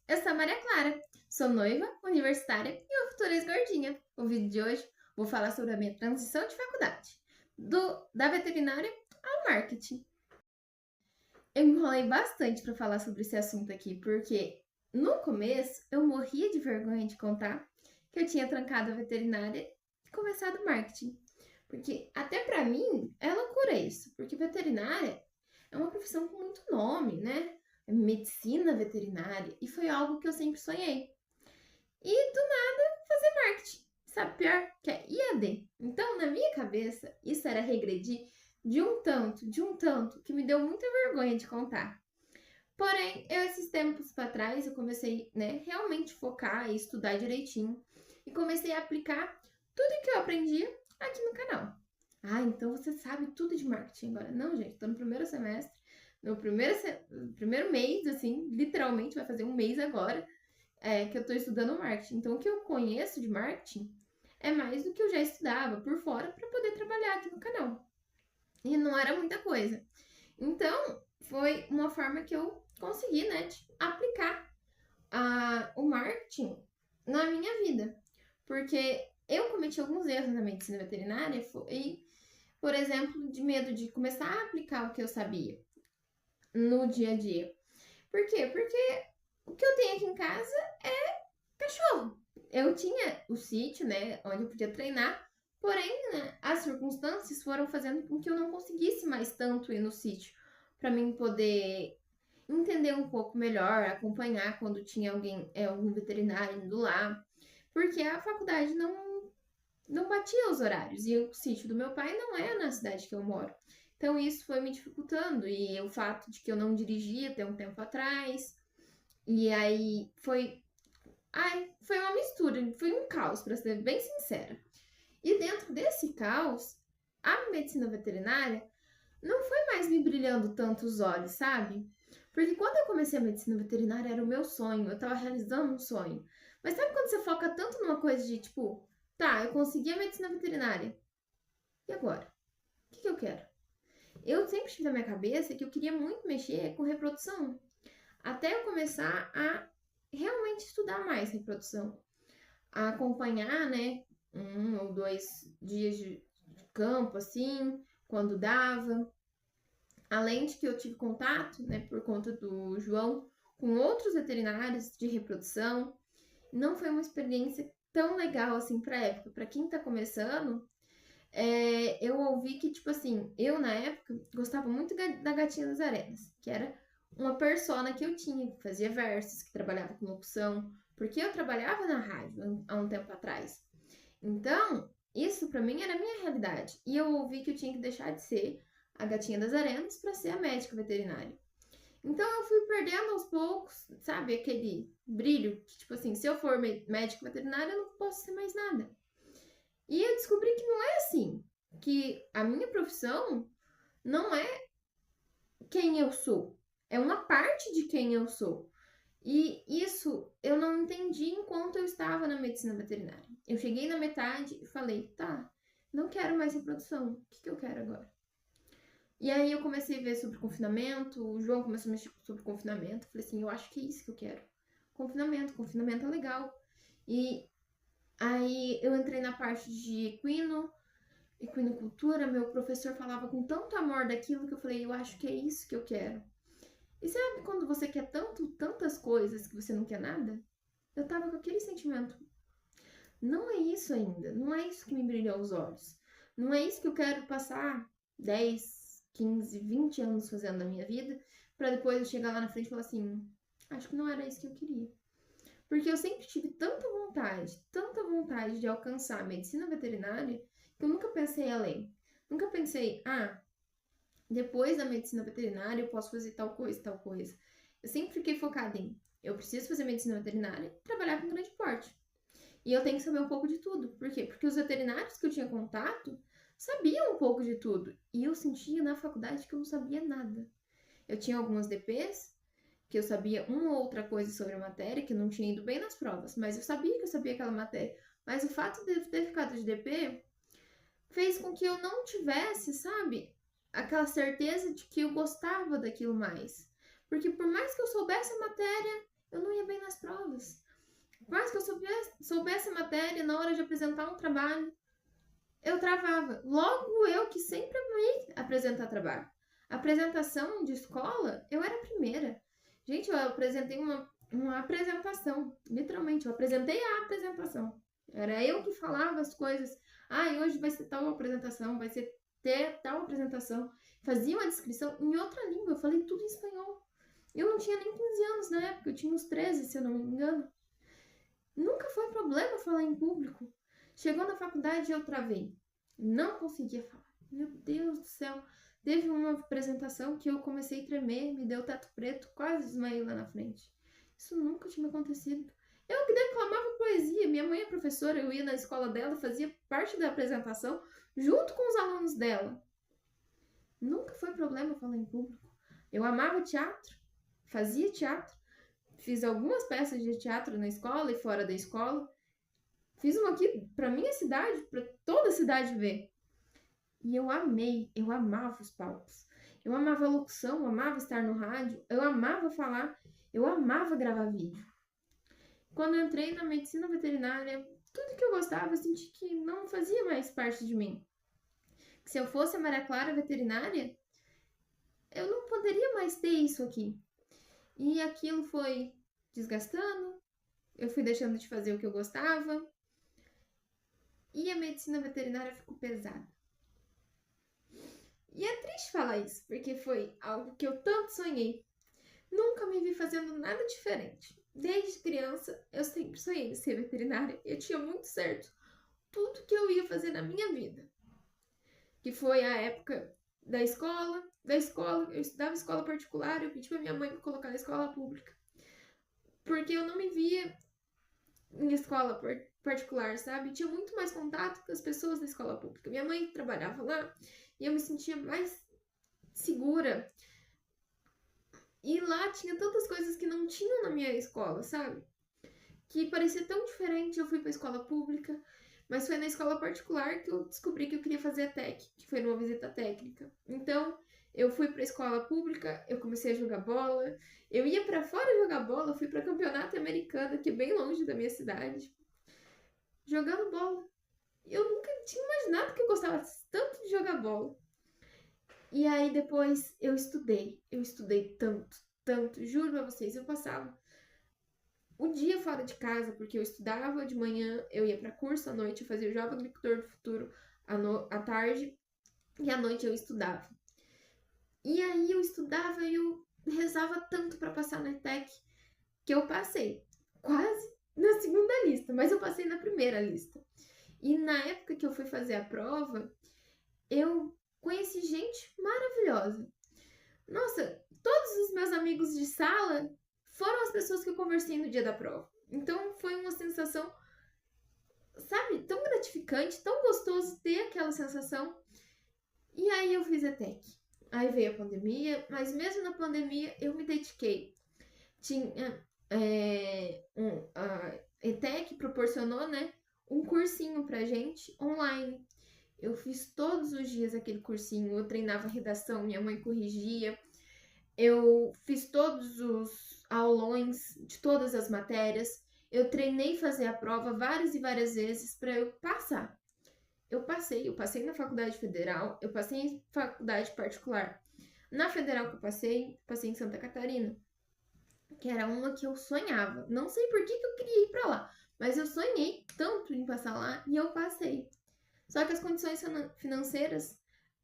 Eu sou a Maria Clara, sou noiva, universitária e uma futura ex-gordinha. O vídeo de hoje vou falar sobre a minha transição de faculdade, da veterinária ao marketing. Eu me enrolei bastante para falar sobre esse assunto aqui, porque no começo eu morria de vergonha de contar que eu tinha trancado a veterinária e começado o marketing. Porque até para mim é loucura isso, porque veterinária é uma profissão com muito nome, né? É medicina veterinária, e foi algo que eu sempre sonhei. E do nada fazer marketing, sabe? Pior que é IAD. Então, na minha cabeça, isso era regredir de um tanto, que me deu muita vergonha de contar. Porém, esses tempos para trás, eu comecei, né, realmente focar e estudar direitinho. E comecei a aplicar tudo que eu aprendi aqui no canal. Ah, então você sabe tudo de marketing agora. Não, gente, tô no primeiro semestre, no primeiro mês, assim, literalmente vai fazer um mês agora, que eu tô estudando marketing. Então, o que eu conheço de marketing é mais do que eu já estudava por fora para poder trabalhar aqui no canal. E não era muita coisa. Então, foi uma forma que eu consegui, né, de aplicar o marketing na minha vida. Porque eu cometi alguns erros na medicina veterinária e, por exemplo, de medo de começar a aplicar o que eu sabia no dia a dia. Por quê? Porque o que eu tenho aqui em casa é cachorro. Eu tinha o sítio, né, onde eu podia treinar, porém, né, as circunstâncias foram fazendo com que eu não conseguisse mais tanto ir no sítio para mim poder entender um pouco melhor, acompanhar quando tinha algum veterinário indo lá, porque a faculdade não batia os horários e o sítio do meu pai não é na cidade que eu moro. Então isso foi me dificultando e o fato de que eu não dirigia até um tempo atrás, e aí foi uma mistura, foi um caos, para ser bem sincera. E dentro desse caos, a medicina veterinária não foi mais me brilhando tanto os olhos, sabe? Porque quando eu comecei a medicina veterinária era o meu sonho, eu tava realizando um sonho. Mas sabe quando você foca tanto numa coisa de tipo, tá, eu consegui a medicina veterinária. E agora? O que eu quero? Eu sempre tive na minha cabeça que eu queria muito mexer com reprodução. Até eu começar a realmente estudar mais reprodução. A acompanhar, né, 1 ou 2 dias de campo, assim, quando dava. Além de que eu tive contato, né, por conta do João, com outros veterinários de reprodução. Não foi uma experiência tão legal assim pra época. Pra quem tá começando, eu ouvi que, tipo assim, eu na época gostava muito da Gatinha das Arenas, que era uma persona que eu tinha, que fazia versos, que trabalhava com locução, porque eu trabalhava na rádio há um tempo atrás. Então, isso pra mim era a minha realidade. E eu ouvi que eu tinha que deixar de ser a Gatinha das Arenas para ser a médica veterinária. Então eu fui perdendo aos poucos, sabe, aquele brilho que, tipo assim, se eu for médico veterinário, eu não posso ser mais nada. E eu descobri que não é assim, que a minha profissão não é quem eu sou, é uma parte de quem eu sou. E isso eu não entendi enquanto eu estava na medicina veterinária. Eu cheguei na metade e falei, tá, não quero mais reprodução, o que eu quero agora? E aí eu comecei a ver sobre confinamento, o João começou a mexer sobre confinamento. Falei assim, eu acho que é isso que eu quero. Confinamento é legal. E aí eu entrei na parte de equinocultura, meu professor falava com tanto amor daquilo que eu falei, eu acho que é isso que eu quero. E sabe quando você quer tantas coisas que você não quer nada? Eu tava com aquele sentimento. Não é isso ainda, não é isso que me brilhou os olhos. Não é isso que eu quero passar 10, 15, 20 anos fazendo na minha vida, para depois eu chegar lá na frente e falar assim, acho que não era isso que eu queria. Porque eu sempre tive tanta vontade de alcançar a medicina veterinária, que eu nunca pensei além. Nunca pensei, depois da medicina veterinária eu posso fazer tal coisa, tal coisa. Eu sempre fiquei focada em, eu preciso fazer medicina veterinária e trabalhar com grande porte. E eu tenho que saber um pouco de tudo. Por quê? Porque os veterinários que eu tinha contato sabiam um pouco de tudo. E eu sentia na faculdade que eu não sabia nada. Eu tinha algumas DPs, que eu sabia uma ou outra coisa sobre a matéria, que eu não tinha ido bem nas provas, mas eu sabia que eu sabia aquela matéria. Mas o fato de eu ter ficado de DP fez com que eu não tivesse, sabe, aquela certeza de que eu gostava daquilo mais. Porque por mais que eu soubesse a matéria, eu não ia bem nas provas. Por mais que eu soubesse a matéria, na hora de apresentar um trabalho, eu travava. Logo eu que sempre amei apresentar trabalho. Apresentação de escola, eu era a primeira. Gente, eu apresentei uma apresentação. Literalmente, eu apresentei a apresentação. Era eu que falava as coisas. Hoje vai ser tal apresentação, vai ser ter tal apresentação. Fazia uma descrição em outra língua. Eu falei tudo em espanhol. Eu não tinha nem 15 anos na época, eu tinha uns 13, se eu não me engano. Nunca foi problema falar em público. Chegou na faculdade e eu travei. Não conseguia falar. Meu Deus do céu. Teve uma apresentação que eu comecei a tremer, me deu teto preto, quase desmaiei lá na frente. Isso nunca tinha acontecido. Eu que declamava poesia. Minha mãe é professora, eu ia na escola dela, fazia parte da apresentação junto com os alunos dela. Nunca foi problema falar em público. Eu amava teatro, fazia teatro. Fiz algumas peças de teatro na escola e fora da escola. Fiz uma aqui pra minha cidade, pra toda a cidade ver. E eu amava os palcos. Eu amava a locução, eu amava estar no rádio, eu amava falar, eu amava gravar vídeo. Quando eu entrei na medicina veterinária, tudo que eu gostava, eu senti que não fazia mais parte de mim. Que se eu fosse a Maria Clara veterinária, eu não poderia mais ter isso aqui. E aquilo foi desgastando, eu fui deixando de fazer o que eu gostava, e a medicina veterinária ficou pesada. E é triste falar isso, porque foi algo que eu tanto sonhei. Nunca me vi fazendo nada diferente. Desde criança, eu sempre sonhei em ser veterinária. Eu tinha muito certo tudo que eu ia fazer na minha vida. Que foi a época da escola, eu estudava em escola particular, eu pedi pra minha mãe me colocar na escola pública. Porque eu não me via em escola particular, sabe? Tinha muito mais contato com as pessoas da escola pública. Minha mãe trabalhava lá e eu me sentia mais segura. E lá tinha tantas coisas que não tinham na minha escola, sabe? Que parecia tão diferente. Eu fui pra escola pública, mas foi na escola particular que eu descobri que eu queria fazer a TEC, que foi numa visita técnica. Então, eu fui pra escola pública, eu comecei a jogar bola. Eu ia pra fora jogar bola, fui pra campeonato americano, que é bem longe da minha cidade, jogando bola. Eu nunca tinha imaginado que eu gostava tanto de jogar bola. E aí depois eu estudei tanto, juro pra vocês, eu passava o dia fora de casa, porque eu estudava de manhã, eu ia pra curso, à noite eu fazia o Jovem Agricultor do Futuro à tarde, e à noite eu estudava. E aí eu estudava e eu rezava tanto pra passar na ETEC, que eu passei quase na segunda lista, mas eu passei na primeira lista. E na época que eu fui fazer a prova, eu conheci gente maravilhosa. Nossa, todos os meus amigos de sala foram as pessoas que eu conversei no dia da prova. Então foi uma sensação, sabe, tão gratificante, tão gostoso ter aquela sensação. E aí eu fiz a ETEC. Aí veio a pandemia, mas mesmo na pandemia eu me dediquei. A ETEC proporcionou, né, um cursinho pra gente online. Eu fiz todos os dias aquele cursinho, eu treinava redação, minha mãe corrigia, eu fiz todos os aulões de todas as matérias, eu treinei fazer a prova várias e várias vezes para eu passar. Eu passei na faculdade federal, eu passei em faculdade particular. Na federal que eu passei em Santa Catarina, que era uma que eu sonhava. Não sei por que eu queria ir para lá, mas eu sonhei tanto em passar lá e eu passei. Só que as condições financeiras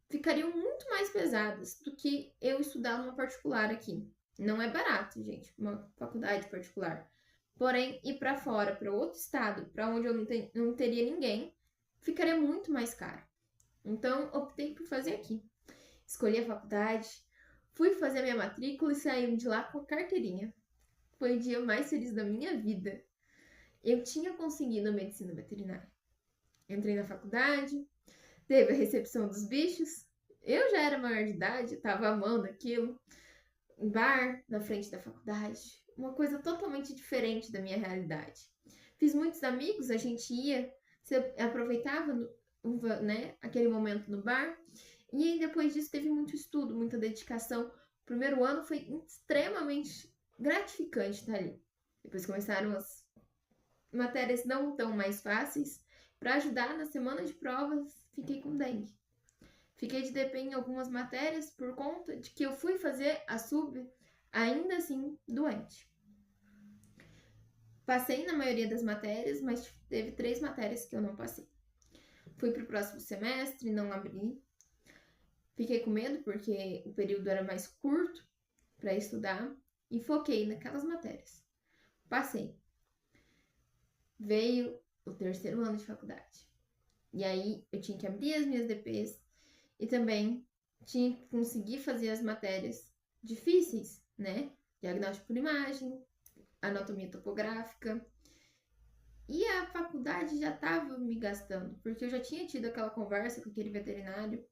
ficariam muito mais pesadas do que eu estudar numa particular aqui. Não é barato, gente, uma faculdade particular. Porém, ir para fora, para outro estado, para onde eu não teria ninguém, ficaria muito mais caro. Então, optei por fazer aqui. Escolhi a faculdade, fui fazer a minha matrícula e saí de lá com a carteirinha. Foi o dia mais feliz da minha vida. Eu tinha conseguido a medicina veterinária. Entrei na faculdade, teve a recepção dos bichos. Eu já era maior de idade, estava amando aquilo. Um bar na frente da faculdade. Uma coisa totalmente diferente da minha realidade. Fiz muitos amigos, a gente ia, você aproveitava né, aquele momento no bar. E aí, depois disso, teve muito estudo, muita dedicação. O primeiro ano foi extremamente gratificante estar ali. Depois começaram as matérias não tão mais fáceis. Para ajudar na semana de provas, fiquei com dengue. Fiquei de DP em algumas matérias por conta de que eu fui fazer a sub ainda assim doente. Passei na maioria das matérias, mas teve 3 matérias que eu não passei. Fui para o próximo semestre, não abri. Fiquei com medo porque o período era mais curto para estudar e foquei naquelas matérias. Passei. Veio o 3º ano de faculdade. E aí eu tinha que abrir as minhas DPs e também tinha que conseguir fazer as matérias difíceis, né? Diagnóstico por imagem, anatomia topográfica. E a faculdade já estava me gastando, porque eu já tinha tido aquela conversa com aquele veterinário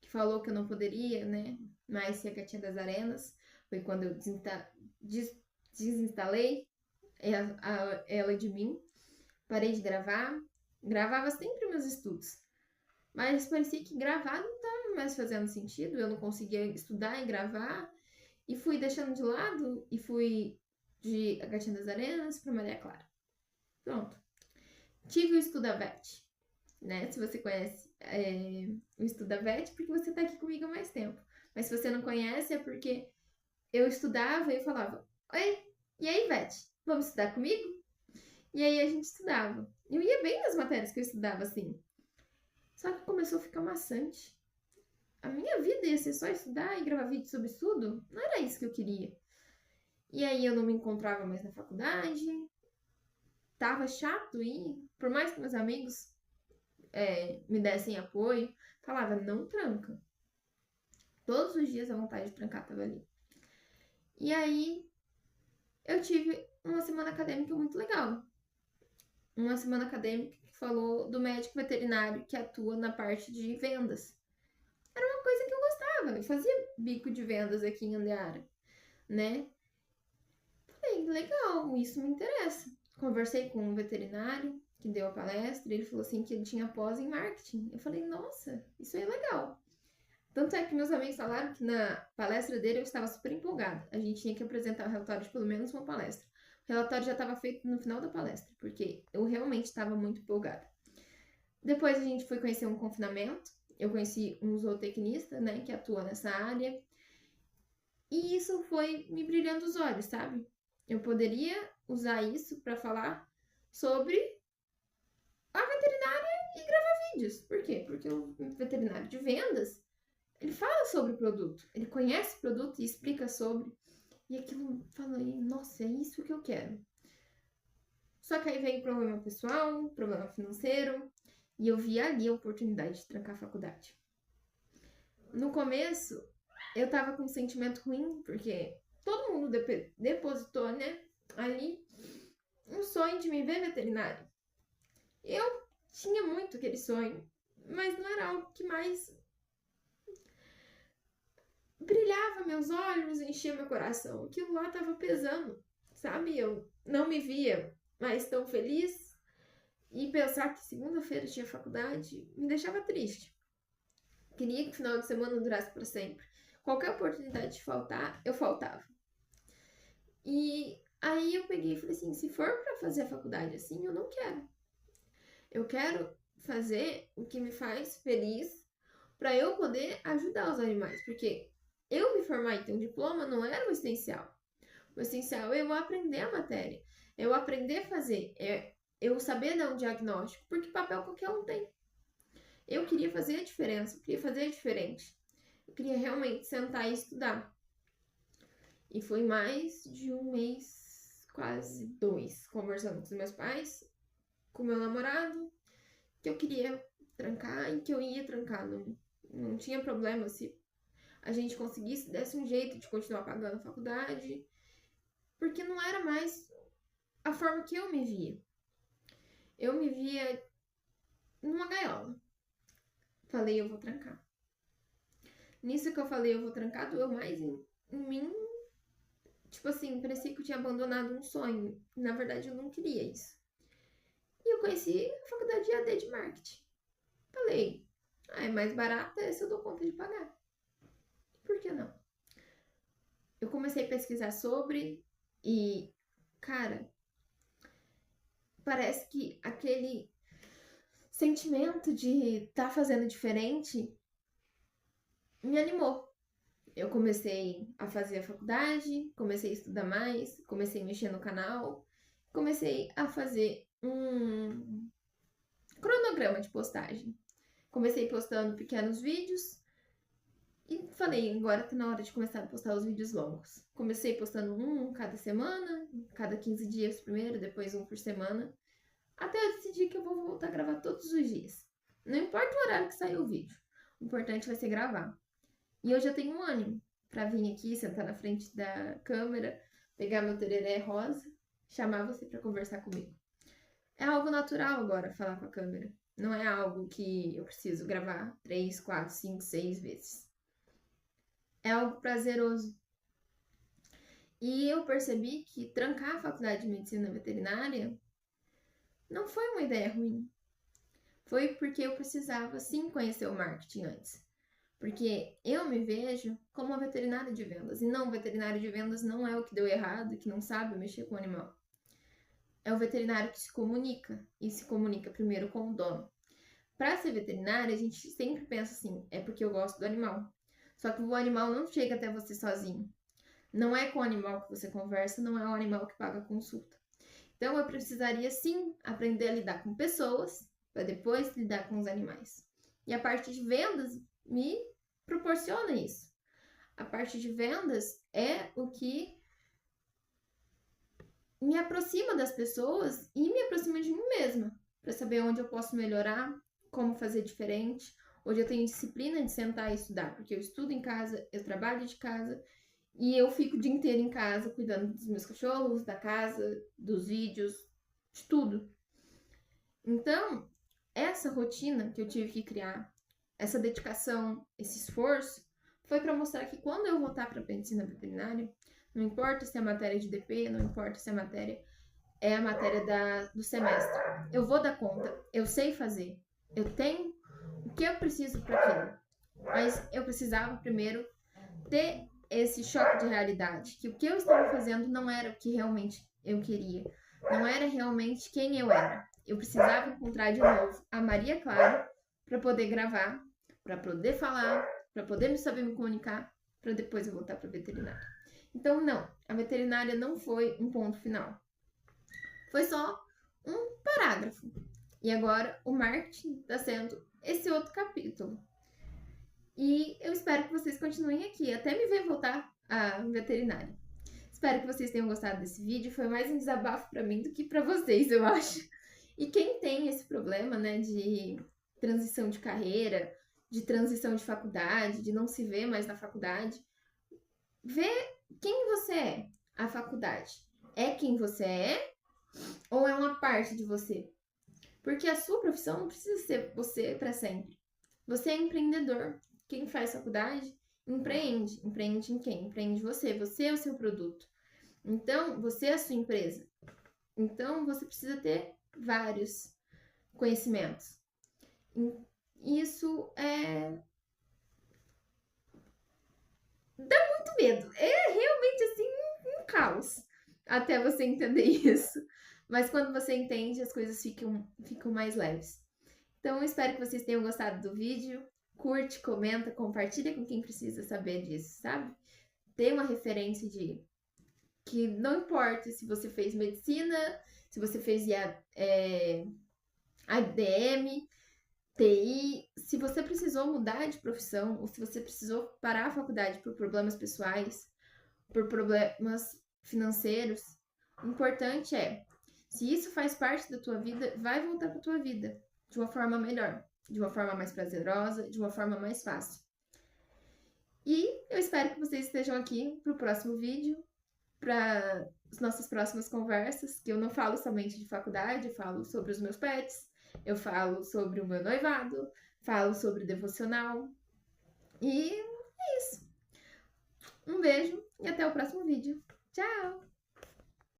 que falou que eu não poderia, né, mais ser a gatinha das arenas. Foi quando eu desinstalei ela de mim, parei de gravar, gravava sempre meus estudos, mas parecia que gravar não estava mais fazendo sentido, eu não conseguia estudar e gravar, e fui deixando de lado, e fui de A Gatinha das Arenas para Maria Clara. Pronto. Tive o Estudavet, né? Se você conhece o Estudavet, porque você está aqui comigo há mais tempo. Mas se você não conhece, é porque eu estudava e eu falava: oi, e aí, Vete, vamos estudar comigo? E aí a gente estudava. Eu ia bem nas matérias que eu estudava, assim. Só que começou a ficar maçante. A minha vida ia ser só estudar e gravar vídeo sobre estudo? Não era isso que eu queria. E aí eu não me encontrava mais na faculdade. Tava chato e, por mais que meus amigos me dessem apoio, falava, não tranca. Todos os dias a vontade de trancar tava ali. E aí eu tive uma semana acadêmica muito legal. Uma semana acadêmica que falou do médico veterinário que atua na parte de vendas. Era uma coisa que eu gostava. Eu fazia bico de vendas aqui em Andeara, né? Falei, legal, isso me interessa. Conversei com um veterinário que deu a palestra e ele falou assim que ele tinha pós em marketing. Eu falei, nossa, isso é legal. Tanto é que meus amigos falaram que na palestra dele eu estava super empolgada. A gente tinha que apresentar o relatório de pelo menos uma palestra. O relatório já estava feito no final da palestra, porque eu realmente estava muito empolgada. Depois a gente foi conhecer um confinamento. Eu conheci um zootecnista, né, que atua nessa área. E isso foi me brilhando os olhos, sabe? Eu poderia usar isso para falar sobre a veterinária e gravar vídeos. Por quê? Porque o veterinário de vendas, ele fala sobre o produto, ele conhece o produto e explica sobre. E aquilo falei, nossa, é isso que eu quero. Só que aí veio problema pessoal, problema financeiro, e eu vi ali a oportunidade de trancar a faculdade. No começo, eu tava com um sentimento ruim, porque todo mundo depositou, né, ali um sonho de me ver veterinário. Eu tinha muito aquele sonho, mas não era algo que mais brilhava meus olhos, enchia meu coração. Aquilo lá tava pesando, sabe? Eu não me via mais tão feliz e pensar que segunda-feira tinha faculdade me deixava triste. Queria que o final de semana durasse para sempre. Qualquer oportunidade de faltar, eu faltava. E aí eu peguei e falei assim, se for para fazer a faculdade assim, eu não quero. Eu quero fazer o que me faz feliz para eu poder ajudar os animais, porque eu me formar e ter um diploma não era o essencial. O essencial é eu aprender a matéria, eu aprender a fazer, eu saber dar um diagnóstico, porque papel qualquer um tem. Eu queria fazer a diferença, eu queria fazer diferente. Eu queria realmente sentar e estudar. E foi mais de um mês, quase 2, conversando com os meus pais, com meu namorado, que eu queria trancar e que eu ia trancar. Não tinha problema se a gente conseguisse, desse um jeito de continuar pagando a faculdade, porque não era mais a forma que eu me via. Eu me via numa gaiola. Falei, eu vou trancar. Nisso que eu falei, eu vou trancar, doeu mais em mim. Tipo assim, parecia que eu tinha abandonado um sonho. Na verdade, eu não queria isso. E eu conheci a faculdade de AD de marketing. Falei, é mais barata, essa eu dou conta de pagar. Por que não? Eu comecei a pesquisar sobre e, cara, parece que aquele sentimento de estar fazendo diferente me animou. Eu comecei a fazer a faculdade, comecei a estudar mais, comecei a mexer no canal, comecei a fazer um cronograma de postagem. Comecei postando pequenos vídeos e falei, agora tá na hora de começar a postar os vídeos longos. Comecei postando um cada semana, cada 15 dias primeiro, depois um por semana, até eu decidir que eu vou voltar a gravar todos os dias. Não importa o horário que sair o vídeo, o importante vai ser gravar. E eu já tenho um ânimo pra vir aqui, sentar na frente da câmera, pegar meu tereré rosa, chamar você pra conversar comigo. É algo natural agora falar com a câmera. Não é algo que eu preciso gravar 3, 4, 5, 6 vezes. É algo prazeroso. E eu percebi que trancar a faculdade de medicina veterinária não foi uma ideia ruim. Foi porque eu precisava sim conhecer o marketing antes. Porque eu me vejo como uma veterinária de vendas. E não, veterinário de vendas não é o que deu errado, que não sabe mexer com o animal. É o veterinário que se comunica. E se comunica primeiro com o dono. Para ser veterinária, a gente sempre pensa assim, é porque eu gosto do animal. Só que o animal não chega até você sozinho. Não é com o animal que você conversa, não é o animal que paga a consulta. Então eu precisaria sim aprender a lidar com pessoas, para depois lidar com os animais. E a parte de vendas me proporciona isso. A parte de vendas é o que me aproxima das pessoas e me aproxima de mim mesma, para saber onde eu posso melhorar, como fazer diferente. Hoje eu tenho disciplina de sentar e estudar, porque eu estudo em casa, eu trabalho de casa e eu fico o dia inteiro em casa cuidando dos meus cachorros, da casa, dos vídeos, de tudo. Então, essa rotina que eu tive que criar, essa dedicação, esse esforço, foi para mostrar que quando eu voltar para a medicina veterinária, não importa se é matéria de DP, não importa se a matéria é a matéria do semestre, eu vou dar conta, eu sei fazer, eu tenho o que eu preciso para aquilo. Mas eu precisava primeiro ter esse choque de realidade, que o que eu estava fazendo não era o que realmente eu queria, não era realmente quem eu era. Eu precisava encontrar de novo a Maria Clara para poder gravar, para poder falar, para poder me saber me comunicar, para depois eu voltar para a veterinária. Então, não, a veterinária não foi um ponto final. Foi só um parágrafo. E agora o marketing está sendo esse outro capítulo. E eu espero que vocês continuem aqui, até me ver voltar à veterinária. Espero que vocês tenham gostado desse vídeo. Foi mais um desabafo para mim do que para vocês, eu acho. E quem tem esse problema, né, de transição de carreira, de transição de faculdade, de não se ver mais na faculdade, vê quem você é. A faculdade é quem você é ou é uma parte de você? Porque a sua profissão não precisa ser você para sempre. Você é empreendedor. Quem faz faculdade empreende. Empreende em quem? Empreende você. Você é o seu produto. Então, você é a sua empresa. Então, você precisa ter vários conhecimentos. Isso dá muito medo. É realmente assim um caos até você entender isso. Mas quando você entende, as coisas ficam mais leves. Então, eu espero que vocês tenham gostado do vídeo. Curte, comenta, compartilha com quem precisa saber disso, sabe? Ter uma referência de que não importa se você fez medicina, se você fez ADM, TI, se você precisou mudar de profissão ou se você precisou parar a faculdade por problemas pessoais, por problemas financeiros, o importante é, se isso faz parte da tua vida, vai voltar para tua vida de uma forma melhor, de uma forma mais prazerosa, de uma forma mais fácil. E eu espero que vocês estejam aqui para o próximo vídeo, para as nossas próximas conversas, que eu não falo somente de faculdade, eu falo sobre os meus pets, eu falo sobre o meu noivado, falo sobre devocional. E é isso. Um beijo e até o próximo vídeo. Tchau!